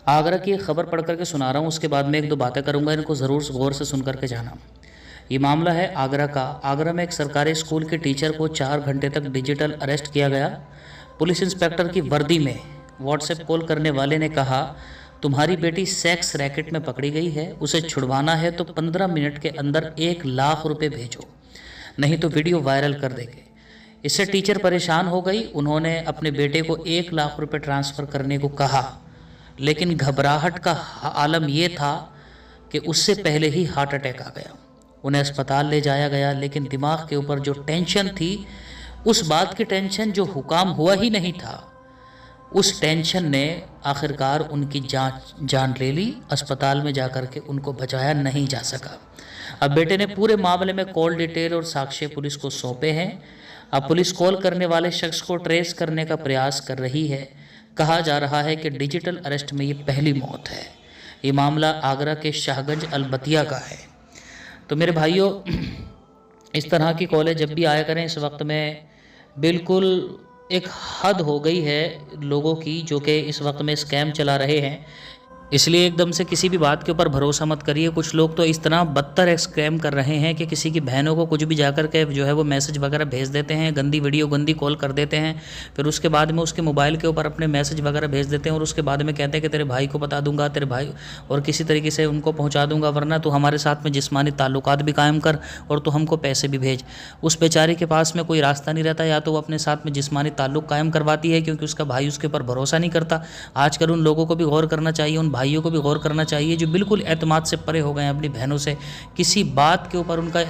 आगरा की एक खबर पढ़ करके सुना रहा हूँ, उसके बाद में एक दो बातें करूँगा, इनको ज़रूर गौर से सुन करके जाना। ये मामला है आगरा का। आगरा में एक सरकारी स्कूल के टीचर को 4 घंटे तक डिजिटल अरेस्ट किया गया। पुलिस इंस्पेक्टर की वर्दी में व्हाट्सएप कॉल करने वाले ने कहा, तुम्हारी बेटी सेक्स रैकेट में पकड़ी गई है, उसे छुड़वाना है तो 15 मिनट के अंदर 1 लाख रुपए भेजो, नहीं तो वीडियो वायरल कर देंगे। इससे टीचर परेशान हो गई। उन्होंने अपने बेटे को 1 लाख रुपए ट्रांसफ़र करने को कहा, लेकिन घबराहट का आलम यह था कि उससे पहले ही हार्ट अटैक आ गया। उन्हें अस्पताल ले जाया गया, लेकिन दिमाग के ऊपर जो टेंशन थी, उस बात की टेंशन जो हुकाम हुआ ही नहीं था, उस टेंशन ने आखिरकार उनकी जान ले ली। अस्पताल में जाकर के उनको बचाया नहीं जा सका। अब बेटे ने पूरे मामले में कॉल डिटेल और साक्ष्य पुलिस को सौंपे हैं। अब पुलिस कॉल करने वाले शख्स को ट्रेस करने का प्रयास कर रही है। कहा जा रहा है कि डिजिटल अरेस्ट में ये पहली मौत है। ये मामला आगरा के शाहगंज अलबतिया का है। तो मेरे भाइयों, इस तरह की कॉलें जब भी आया करें, इस वक्त में बिल्कुल एक हद हो गई है लोगों की, जो कि इस वक्त में स्कैम चला रहे हैं। इसलिए एकदम से किसी भी बात के ऊपर भरोसा मत करिए। कुछ लोग तो इस तरह बदतर स्कैम कर रहे हैं कि किसी की बहनों को कुछ भी जाकर के जो है वो मैसेज वगैरह भेज देते हैं, गंदी वीडियो, गंदी कॉल कर देते हैं। फिर उसके बाद में उसके मोबाइल के ऊपर अपने मैसेज वगैरह भेज देते हैं और उसके बाद में कहते हैं कि तेरे भाई को बता दूंगा, तेरे भाई और किसी तरीके से उनको पहुँचा दूंगा, वरना तो हमारे साथ में जिस्मानी ताल्लुकात भी कायम कर और तो हमको पैसे भी भेज। उस बेचारे के पास में कोई रास्ता नहीं रहता, या तो वो अपने साथ में जिस्मानी ताल्लुक कायम करवाती है क्योंकि उसका भाई उसके ऊपर भरोसा नहीं करता। आजकल उन लोगों को भी गौर करना चाहिए, उन भाइयों को भी गौर करना चाहिए जो बिल्कुल एतमाद से परे हो गए हैं अपनी बहनों से। किसी बात के ऊपर उनका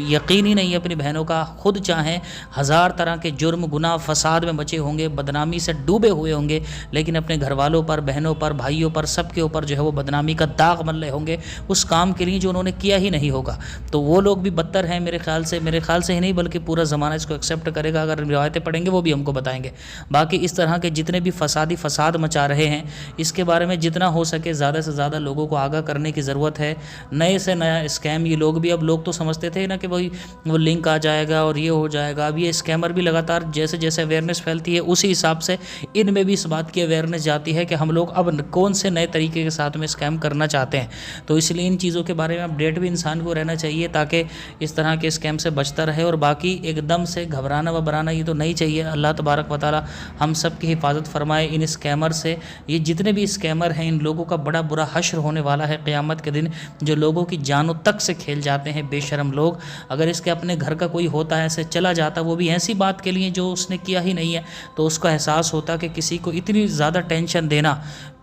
यकीन ही नहीं है अपनी बहनों का। खुद चाहें 1000 तरह के जुर्म, गुनाह, फसाद में बचे होंगे, बदनामी से डूबे हुए होंगे, लेकिन अपने घर वालों पर, बहनों पर, भाइयों पर, सबके ऊपर जो है वो बदनामी का दाग मल रहे होंगे उस काम के लिए जो उन्होंने किया ही नहीं होगा। तो वो लोग भी बदतर हैं मेरे ख्याल से ही नहीं, बल्कि पूरा ज़माना इसको एक्सेप्ट करेगा। अगर रिवायतें पढ़ेंगे वो भी हमको बताएंगे। बाकी इस तरह के जितने भी फसाद मचा रहे हैं, इसके बारे में जितना हो सके ज़्यादा से ज़्यादा लोगों को आगाह करने की ज़रूरत है। नए से नया स्कैम ये लोग भी, अब लोग तो समझते थे ना कि भाई वो लिंक आ जाएगा और ये हो जाएगा। अब ये स्कैमर भी लगातार जैसे जैसे अवेयरनेस फैलती है उसी हिसाब से इनमें भी इस बात की अवेयरनेस जाती है कि हम लोग अब कौन से नए तरीके के साथ में स्कैम करना चाहते हैं। तो इसलिए इन चीज़ों के बारे में अपडेट भी इंसान को रहना चाहिए ताकि इस तरह के स्कैम से बचता रहे। और बाकी एकदम से घबराना वबराना ये तो नहीं चाहिए। अल्लाह तबारक व तआला हम सब की हिफाजत फरमाए इन स्कैमर से। ये जितने भी स्कैमर हैं, इन लोगों का बड़ा बुरा हश्र होने वाला है क़यामत के दिन, जो लोगों की जानों तक से खेल जाते हैं बेशरम लोग। अगर इसके अपने घर का कोई होता है, ऐसे चला जाता, वो भी ऐसी बात के लिए जो उसने किया ही नहीं है, तो उसका एहसास होता कि किसी को इतनी ज़्यादा टेंशन देना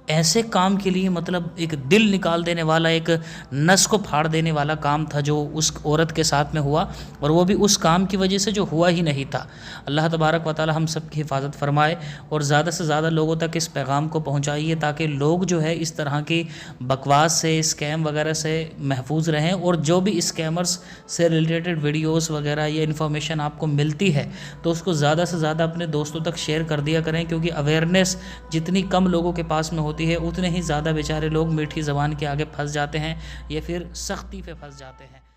ऐसे काम के लिए, मतलब एक दिल निकाल देने वाला, एक नस को फाड़ देने वाला काम था जो उस औरत के साथ में हुआ, और वो भी उस काम की वजह से जो हुआ ही नहीं था। अल्लाह तबारक व तआला हम सब की हिफाजत फरमाए और ज़्यादा से ज़्यादा लोगों तक इस पैगाम को पहुँचाइए ताकि लोग जो है इस तरह की बकवास से, स्कैम वगैरह से महफूज रहें। और जो भी स्कैमर्स से रिलेटेड वीडियोज़ वगैरह या इन्फॉर्मेशन आपको मिलती है तो उसको ज़्यादा से ज़्यादा अपने दोस्तों तक शेयर कर दिया करें, क्योंकि अवेयरनेस जितनी कम लोगों के पास में होती है उतने ही ज़्यादा बेचारे लोग मीठी ज़बान के आगे फंस जाते हैं या फिर सख्ती पे फंस जाते हैं।